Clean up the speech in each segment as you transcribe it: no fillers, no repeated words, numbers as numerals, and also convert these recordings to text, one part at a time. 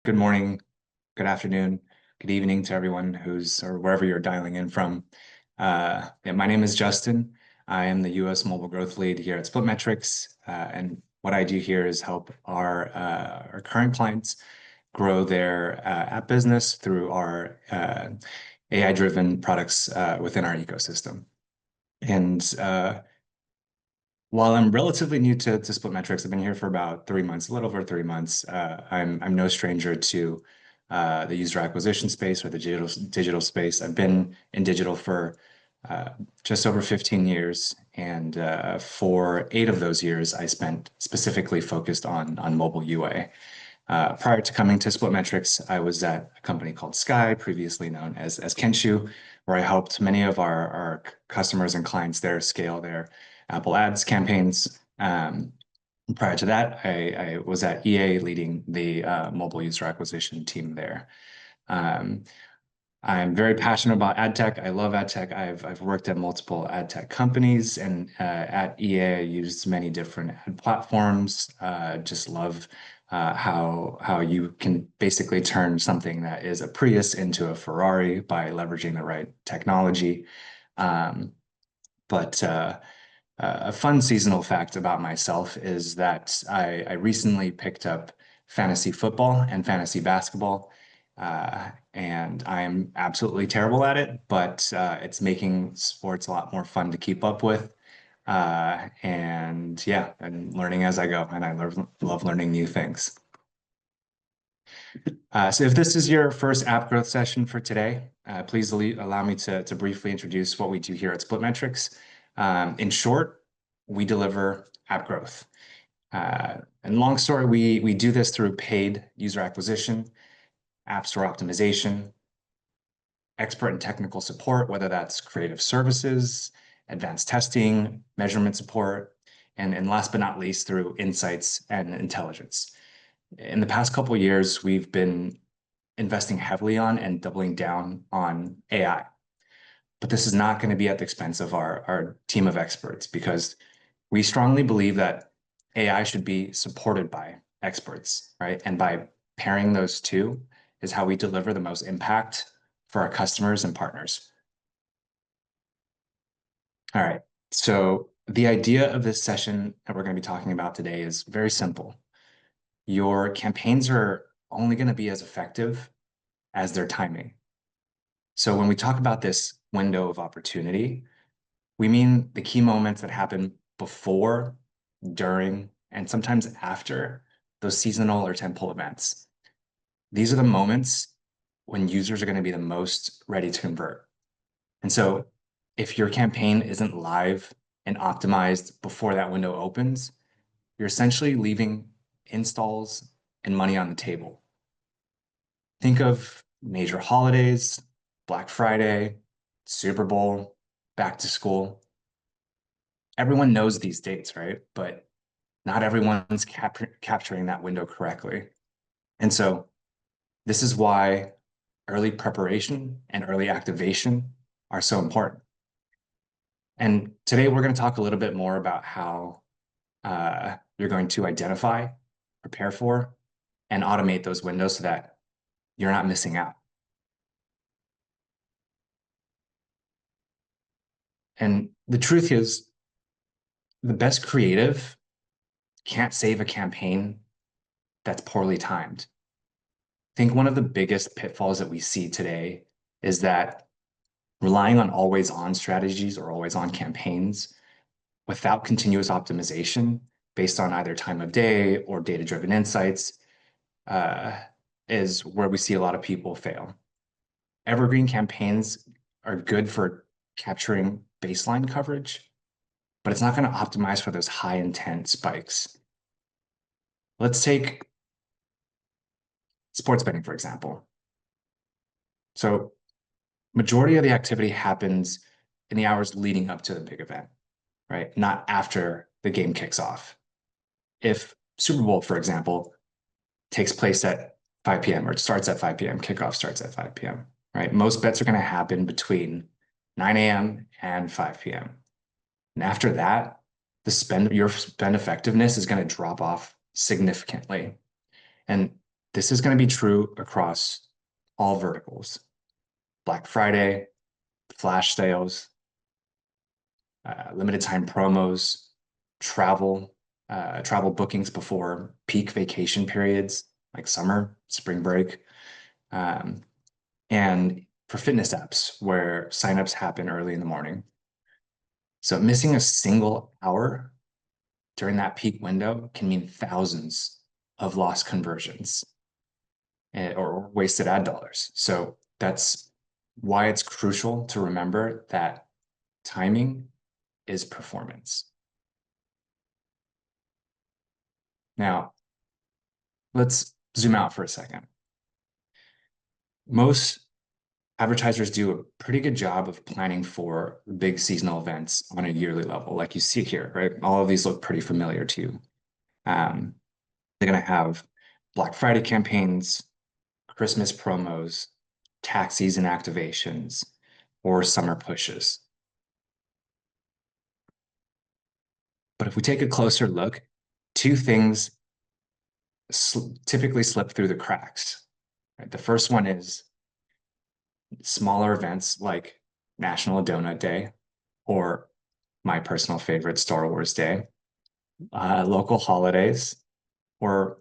Good morning, good afternoon, good evening to everyone or wherever you're dialing in from. Yeah, my name is Justin. I am the US Mobile Growth Lead here at SplitMetrics, and what I do here is help our current clients grow their app business through our AI-driven products within our ecosystem. And while I'm relatively new to SplitMetrics, I've been here for about 3 months, a little over 3 months. I'm no stranger to the user acquisition space or the digital space. I've been in digital for just over 15 years, and for 8 of those years, I spent specifically focused on mobile UA. Prior to coming to SplitMetrics, I was at a company called Sky, previously known as Kenshu, where I helped many of our customers and clients there scale their Apple Ads campaigns. Prior to that, I was at EA leading the mobile user acquisition team there. Um, I'm very passionate about ad tech. I love ad tech. I've worked at multiple ad tech companies, and at EA, I used many different ad platforms. Just love how you can basically turn something that is a Prius into a Ferrari by leveraging the right technology. Um, but a fun seasonal fact about myself is that I recently picked up fantasy football and fantasy basketball, and I'm absolutely terrible at it, but it's making sports a lot more fun to keep up with. And yeah, I'm learning as I go, and I love learning new things. So if this is your first app growth session for today, please allow me to briefly introduce what we do here at SplitMetrics. In short, we deliver app growth. And long story, we do this through paid user acquisition, app store optimization, expert and technical support, whether that's creative services, advanced testing, measurement support, and last but not least, through insights and intelligence. In the past couple of years, we've been investing heavily on and doubling down on AI. But this is not going to be at the expense of our team of experts, because we strongly believe that AI should be supported by experts, right? And by pairing those two is how we deliver the most impact for our customers and partners. All right. So the idea of this session that we're going to be talking about today is very simple. Your campaigns are only going to be as effective as their timing. So when we talk about this window of opportunity, we mean the key moments that happen before, during, and sometimes after those seasonal or tentpole events. These are the moments when users are going to be the most ready to convert. And so if your campaign isn't live and optimized before that window opens, you're essentially leaving installs and money on the table. Think of major holidays, Black Friday, Super Bowl, back to school. Everyone knows these dates, right? But not everyone's capturing that window correctly. And so this is why early preparation and early activation are so important. And today we're going to talk a little bit more about how you're going to identify, prepare for, and automate those windows so that you're not missing out. And the truth is, the best creative can't save a campaign that's poorly timed. I think one of the biggest pitfalls that we see today is that relying on always on strategies or always on campaigns without continuous optimization based on either time of day or data-driven insights is where we see a lot of people fail. Evergreen campaigns are good for capturing baseline coverage, but it's not going to optimize for those high intent spikes. Let's take sports betting, for example. So majority of the activity happens in the hours leading up to the big event, right? Not after the game kicks off. If Super Bowl, for example, takes place at 5 p.m. or it starts at 5 p.m., kickoff starts at 5 p.m., right? Most bets are going to happen between 9 a.m. and 5 p.m. And after that, your spend effectiveness is going to drop off significantly. And this is going to be true across all verticals. Black Friday, flash sales, limited time promos, travel, travel bookings before peak vacation periods like summer, spring break, um, and for fitness apps where signups happen early in the morning. So missing a single hour during that peak window can mean thousands of lost conversions or wasted ad dollars. So that's why it's crucial to remember that timing is performance. Now, let's zoom out for a second. Most advertisers do a pretty good job of planning for big seasonal events on a yearly level, like you see here, right? All of these look pretty familiar to you. They're going to have Black Friday campaigns, Christmas promos, tax season activations, or summer pushes. But if we take a closer look, two things typically slip through the cracks. Right? The first one is smaller events like National Donut Day or my personal favorite, Star Wars Day, local holidays, or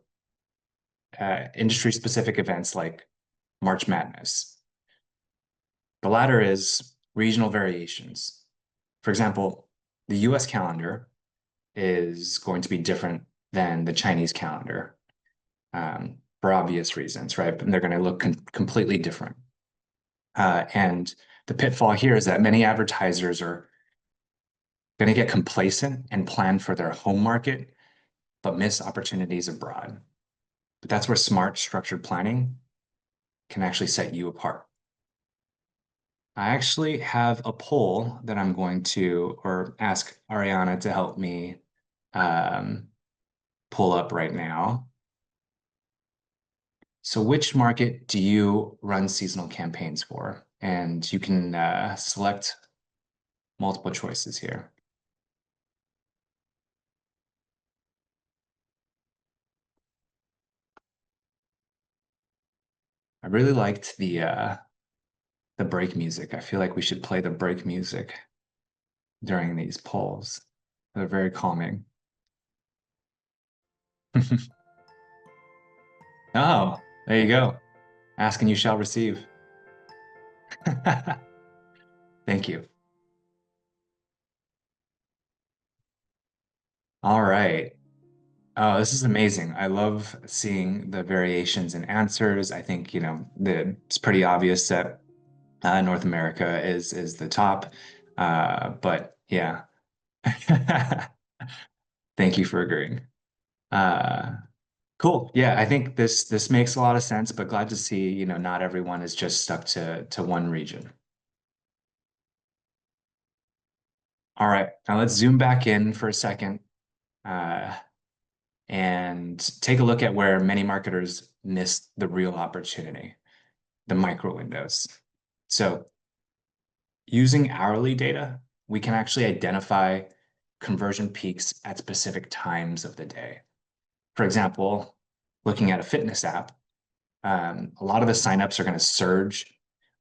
industry-specific events like March Madness. The latter is regional variations. For example, the US calendar is going to be different than the Chinese calendar for obvious reasons, right? And they're going to look completely different. And the pitfall here is that many advertisers are going to get complacent and plan for their home market, but miss opportunities abroad. But that's where smart, structured planning can actually set you apart. I actually have a poll that I'm going to, or ask Ariana to help me um, pull up right now. So which market do you run seasonal campaigns for? And you can select multiple choices here. I really liked the break music. I feel like we should play the break music during these polls. They're very calming. Oh, there you go. Ask and you shall receive. Thank you. All right. Oh, this is amazing. I love seeing the variations in answers. I think, it's pretty obvious that North America is the top. But yeah. Thank you for agreeing. Uh, cool. Yeah, I think this makes a lot of sense, but glad to see, not everyone is just stuck to one region. All right, now let's zoom back in for a second. Uh, and take a look at where many marketers miss the real opportunity, the micro windows. So using hourly data, we can actually identify conversion peaks at specific times of the day. For example, looking at a fitness app, a lot of the signups are going to surge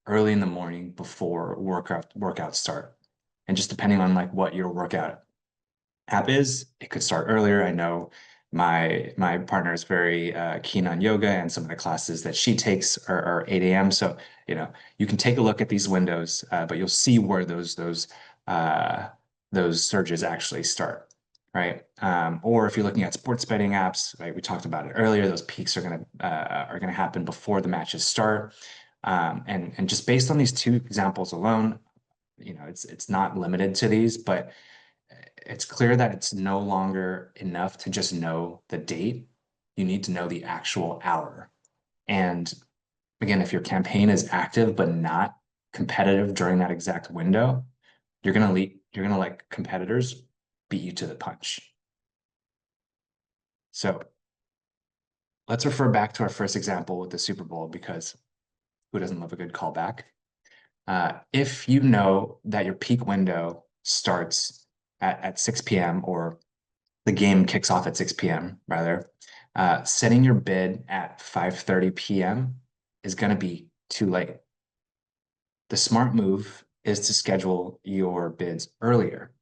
early in the morning before workouts start. And just depending on like what your workout app is, it could start earlier. I know my partner is very keen on yoga, and some of the classes that she takes are 8 a.m. So you can take a look at these windows, but you'll see where those surges actually start, right? Or if you're looking at sports betting apps, right? We talked about it earlier. Those peaks are gonna happen before the matches start, and just based on these two examples alone, it's not limited to these, but it's clear that it's no longer enough to just know the date. You need to know the actual hour. And again, if your campaign is active but not competitive during that exact window, you're gonna let competitors beat you to the punch. So let's refer back to our first example with the Super Bowl, because who doesn't love a good callback? If you know that your peak window starts at 6 p.m. or the game kicks off at 6 p.m. rather, Setting your bid at 5:30 p.m. is going to be too late. The smart move is to schedule your bids earlier.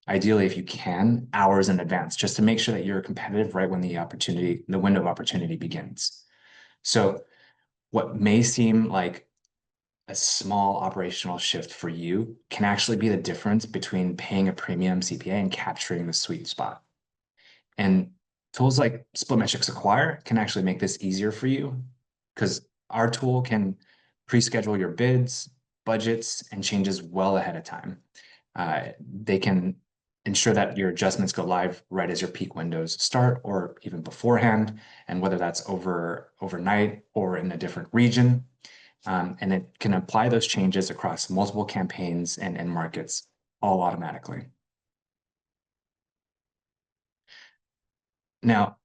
Ideally, if you can, hours in advance, just to make sure that you're competitive right when the window of opportunity begins. So what may seem like a small operational shift for you can actually be the difference between paying a premium CPA and capturing the sweet spot. And tools like Splitmetrics Acquire can actually make this easier for you because our tool can pre-schedule your bids, budgets, and changes well ahead of time. They can ensure that your adjustments go live right as your peak windows start or even beforehand, and whether that's overnight or in a different region. And it can apply those changes across multiple campaigns and markets all automatically. Now,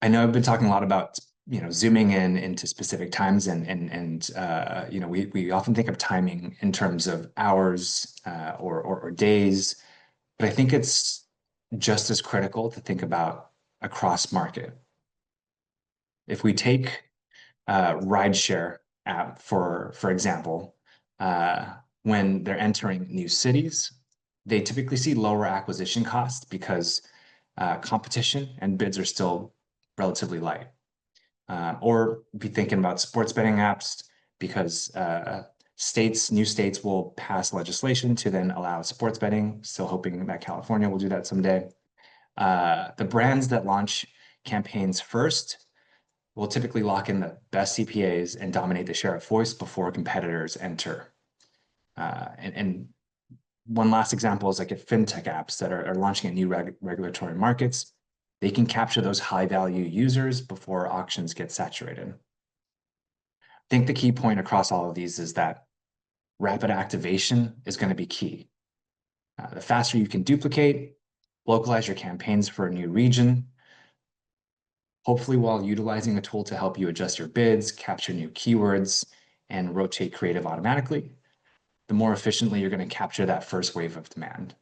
I know I've been talking a lot about zooming in into specific times and we often think of timing in terms of hours or days, but I think it's just as critical to think about across market. If we take rideshare app for example, when they're entering new cities, they typically see lower acquisition costs because competition and bids are still relatively light. Or be thinking about sports betting apps because new states will pass legislation to then allow sports betting. Still hoping that California will do that someday. The brands that launch campaigns first will typically lock in the best CPAs and dominate the share of voice before competitors enter. And one last example is like at fintech apps that are launching in new regulatory markets. They can capture those high value users before auctions get saturated. I think the key point across all of these is that rapid activation is going to be key. The faster you can duplicate, localize your campaigns for a new region, hopefully while utilizing a tool to help you adjust your bids, capture new keywords, and rotate creative automatically, the more efficiently you're going to capture that first wave of demand.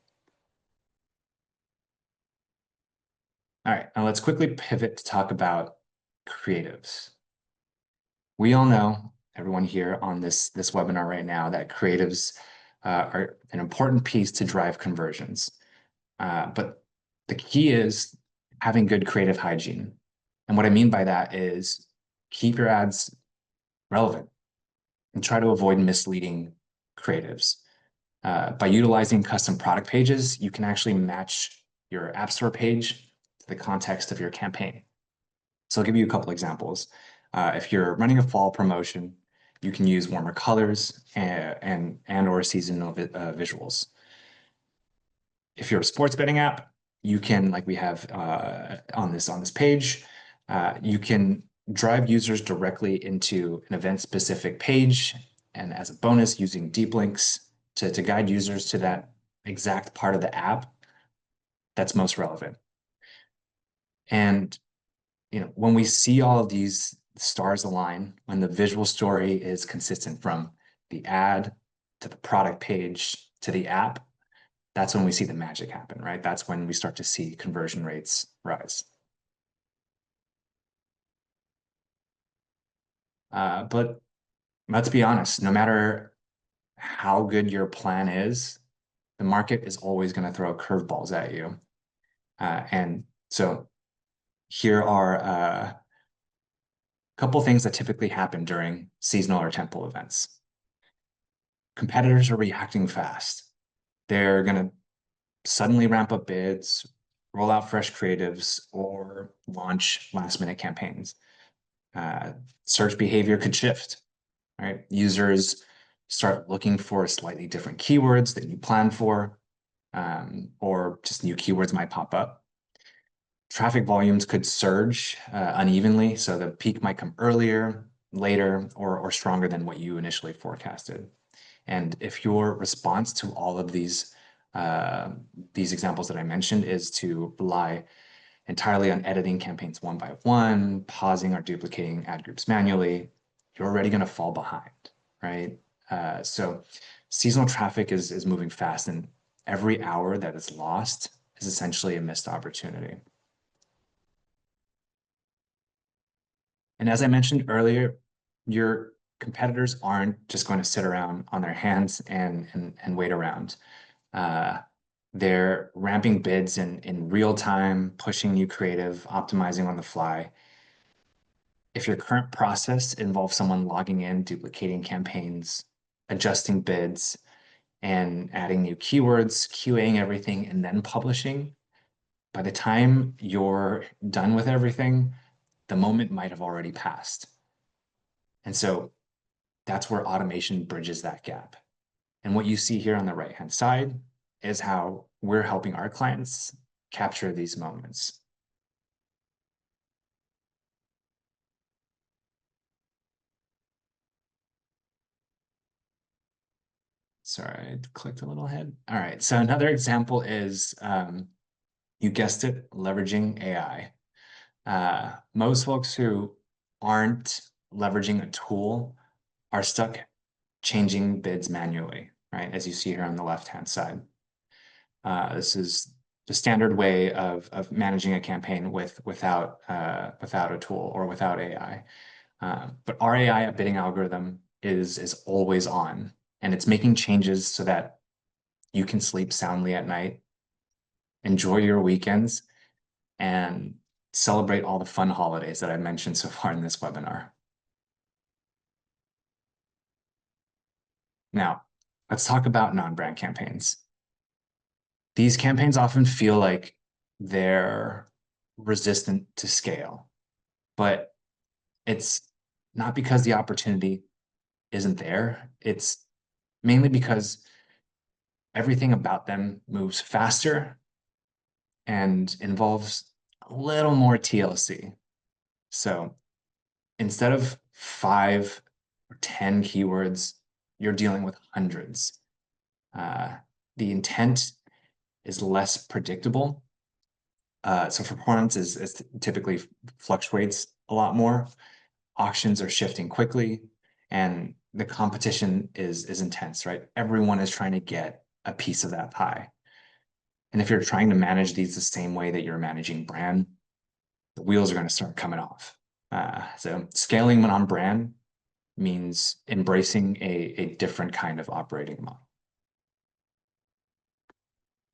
All right, now let's quickly pivot to talk about creatives. We all know, everyone here on this webinar right now, that creatives are an important piece to drive conversions. But the key is having good creative hygiene. And what I mean by that is keep your ads relevant and try to avoid misleading creatives. By utilizing custom product pages, you can actually match your App Store page to the context of your campaign. So I'll give you a couple examples. If you're running a fall promotion, you can use warmer colors and/or seasonal visuals. If you're a sports betting app, you can, like we have on this page, you can drive users directly into an event-specific page, and as a bonus, using deep links to guide users to that exact part of the app that's most relevant. And when we see all of these stars align, when the visual story is consistent from the ad to the product page to the app, that's when we see the magic happen, right? That's when we start to see conversion rates rise. But let's be honest, no matter how good your plan is, the market is always going to throw curveballs at you. And so here are a couple things that typically happen during seasonal or temple events. Competitors are reacting fast. They're going to suddenly ramp up bids, roll out fresh creatives, or launch last-minute campaigns. Search behavior could shift, right? Users start looking for slightly different keywords than you planned for, or just new keywords might pop up. Traffic volumes could surge unevenly, so the peak might come earlier, later, or stronger than what you initially forecasted. And if your response to all of these examples that I mentioned is to rely entirely on editing campaigns one by one, pausing or duplicating ad groups manually, you're already going to fall behind, right? So seasonal traffic is moving fast, and every hour that is lost is essentially a missed opportunity. And as I mentioned earlier, your competitors aren't just going to sit around on their hands and wait around. Uh, they're ramping bids in real time, pushing new creative, optimizing on the fly. If your current process involves someone logging in, duplicating campaigns, adjusting bids, and adding new keywords, QAing everything, and then publishing, by the time you're done with everything, the moment might have already passed. And so that's where automation bridges that gap. And what you see here on the right-hand side is how we're helping our clients capture these moments. Sorry, I clicked a little ahead. All right, so another example is, you guessed it, leveraging AI. Most folks who aren't leveraging a tool are stuck changing bids manually, right? As you see here on the left-hand side. This is the standard way of managing a campaign without a tool or without AI. But our AI bidding algorithm is always on, and it's making changes so that you can sleep soundly at night, enjoy your weekends, and celebrate all the fun holidays that I mentioned so far in this webinar. Now, let's talk about non-brand campaigns. These campaigns often feel like they're resistant to scale, but it's not because the opportunity isn't there. It's mainly because everything about them moves faster and involves a little more TLC. So instead of 5 or 10 keywords, you're dealing with hundreds. The intent is less predictable. So performance is typically fluctuates a lot more. Auctions are shifting quickly, and the competition is intense, right? Everyone is trying to get a piece of that pie. And if you're trying to manage these the same way that you're managing brand, the wheels are going to start coming off. So scaling on brand means embracing a different kind of operating model.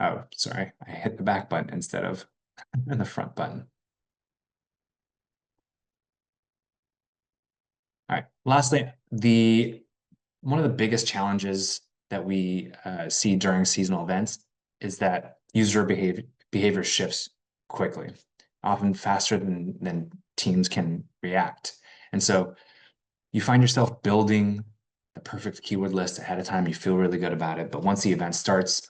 Oh, sorry, I hit the back button instead of the front button. All right, lastly, one of the biggest challenges that we see during seasonal events is that user behavior shifts quickly, often faster than teams can react. And so you find yourself building the perfect keyword list ahead of time. You feel really good about it. But once the event starts,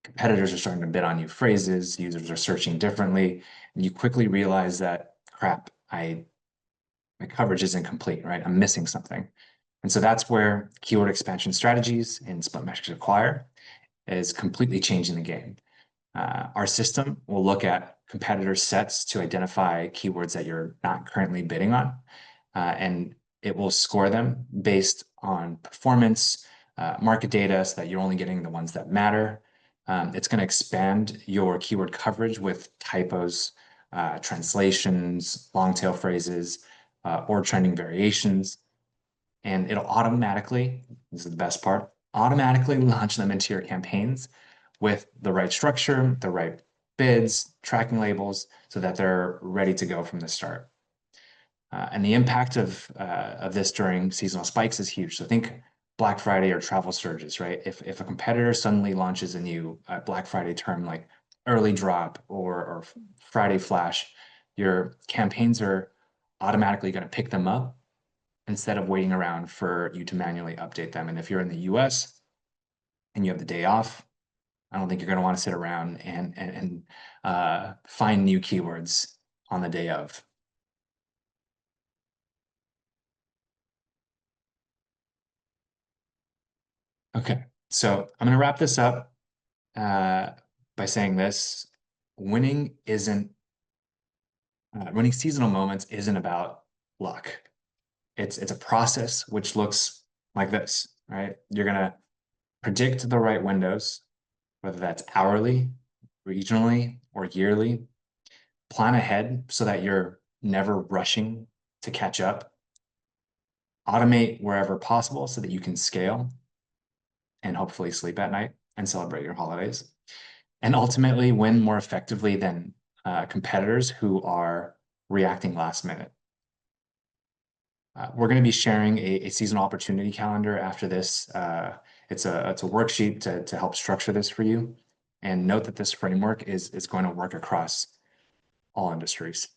competitors are starting to bid on new phrases, users are searching differently, and you quickly realize that, crap, my coverage isn't complete, right? I'm missing something. And so that's where keyword expansion strategies in Split Metrics Acquire is completely changing the game. Our system will look at competitor sets to identify keywords that you're not currently bidding on, and it will score them based on performance, market data, so that you're only getting the ones that matter. It's going to expand your keyword coverage with typos, translations, long tail phrases, or trending variations. And it'll automatically, this is the best part, automatically launch them into your campaigns with the right structure, the right bids, tracking labels, so that they're ready to go from the start. And the impact of this during seasonal spikes is huge. So think Black Friday or travel surges, right? If a competitor suddenly launches a new Black Friday term like early drop or Friday flash, your campaigns are automatically going to pick them up instead of waiting around for you to manually update them. And if you're in the US and you have the day off, I don't think you're going to want to sit around and find new keywords on the day of. Okay, so I'm going to wrap this up by saying this: winning seasonal moments isn't about luck. It's a process which looks like this, right? You're going to predict the right windows, whether that's hourly, regionally, or yearly. Plan ahead so that you're never rushing to catch up, automate wherever possible so that you can scale and hopefully sleep at night and celebrate your holidays, and ultimately win more effectively than competitors who are reacting last minute. We're going to be sharing a seasonal opportunity calendar after this. It's a worksheet to help structure this for you. And note that this framework is going to work across all industries.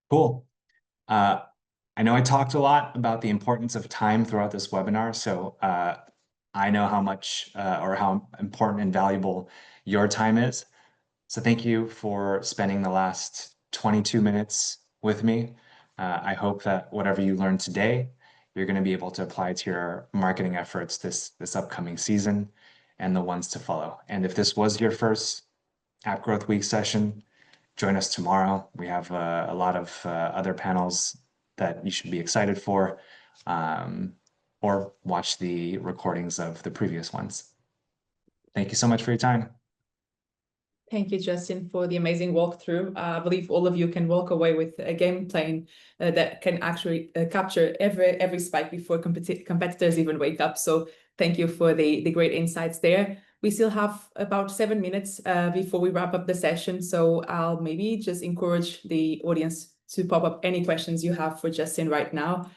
Cool. I know I talked a lot about the importance of time throughout this webinar, so I know how much or how important and valuable your time is. So thank you for spending the last 22 minutes with me. I hope that whatever you learned today, you're going to be able to apply to your marketing efforts this upcoming season and the ones to follow. And if this was your first App Growth Week session, join us tomorrow. We have a lot of other panels that you should be excited for, or watch the recordings of the previous ones. Thank you so much for your time. Thank you, Justin, for the amazing walkthrough. I believe all of you can walk away with a game plan that can actually capture every spike before competitors even wake up. So thank you for the great insights there. We still have about 7 minutes before we wrap up the session. So I'll maybe just encourage the audience to pop up any questions you have for Justin right now.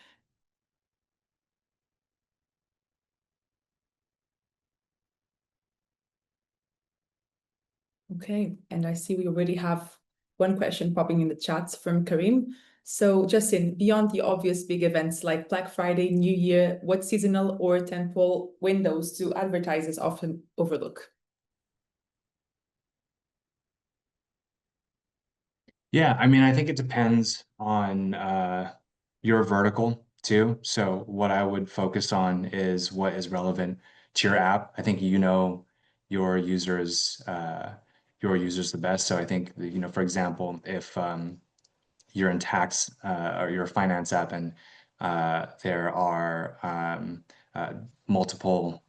Okay, and I see we already have one question popping in the chats from Karim. So Justin, beyond the obvious big events like Black Friday, New Year, what seasonal or tentpole windows do advertisers often overlook? Yeah, I mean, I think it depends on your vertical too. So what I would focus on is what is relevant to your app. I think you know your users the best. So I think, for example, if you're in tax or you're a finance app and there are multiple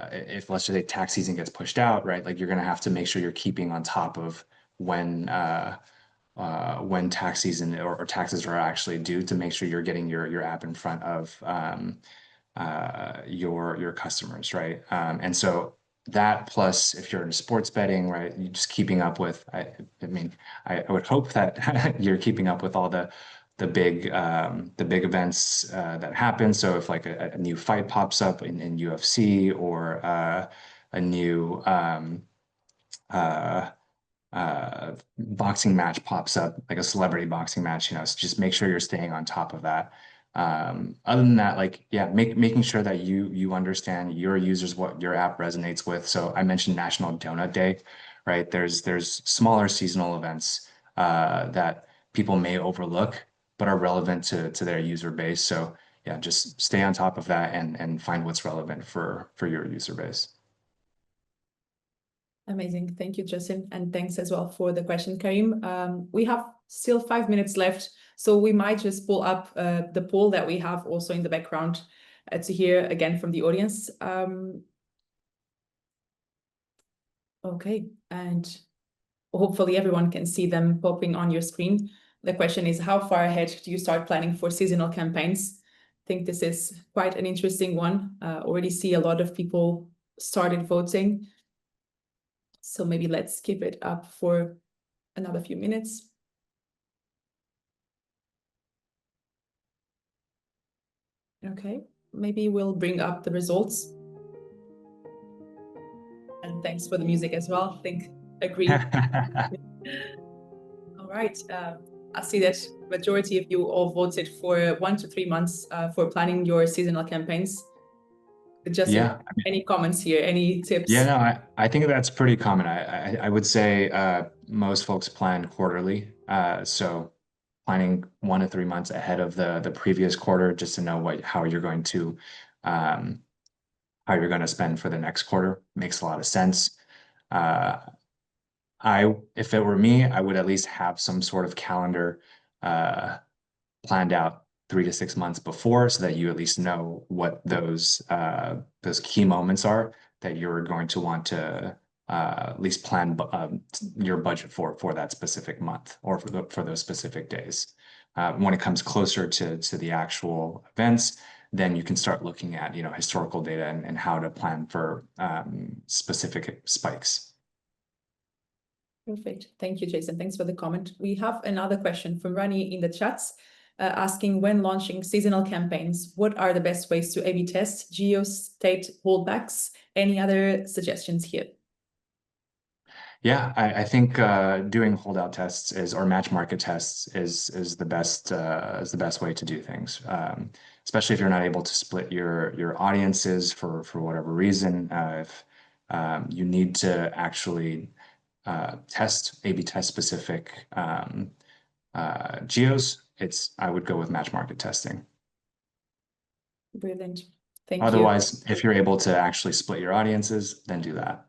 if let's just say tax season gets pushed out, right? Like you're going to have to make sure you're keeping on top of when tax season or taxes are actually due to make sure you're getting your app in front of your customers, right? And so that plus if you're in sports betting, right, you're just keeping up with. I mean, I would hope that you're keeping up with all the big events that happen. So if like a new fight pops up in UFC or a new boxing match pops up, like a celebrity boxing match, so just make sure you're staying on top of that. Other than that, like, yeah, making sure that you understand your users, what your app resonates with. So I mentioned National Donut Day, right? There's smaller seasonal events that people may overlook, but are relevant to their user base. So yeah, just stay on top of that and find what's relevant for your user base. Amazing. Thank you, Justin. And thanks as well for the question, Karim. We have still 5 minutes left, so we might just pull up the poll that we have also in the background to hear again from the audience. Okay, and hopefully everyone can see them popping on your screen. The question is, how far ahead do you start planning for seasonal campaigns? I think this is quite an interesting one. Already see a lot of people started voting. So maybe let's keep it up for another few minutes. Okay, maybe we'll bring up the results. And thanks for the music as well. I think, agree. All right. I see that majority of you all voted for 1 to 3 months for planning your seasonal campaigns. Just Yeah. any comments here, any tips? Yeah, no, I think that's pretty common. I would say most folks plan quarterly. So planning 1 to 3 months ahead of the previous quarter just to know how you're going to spend for the next quarter makes a lot of sense. If it were me, I would at least have some sort of calendar planned out 3 to 6 months before so that you at least know what those key moments are that you're going to want to at least plan your budget for that specific month or for those specific days. When it comes closer to the actual events, then you can start looking at historical data and how to plan for specific spikes. Perfect. Thank you, Jason. Thanks for the comment. We have another question from Rani in the chats asking, when launching seasonal campaigns, what are the best ways to A/B test geo-state holdbacks? Any other suggestions here? Yeah, I think doing holdout tests or match market tests is the best way to do things. Especially if you're not able to split your audiences for whatever reason. If you need to actually A/B test specific geos, I would go with match market testing. Brilliant. Thank you. Otherwise, if you're able to actually split your audiences, then do that.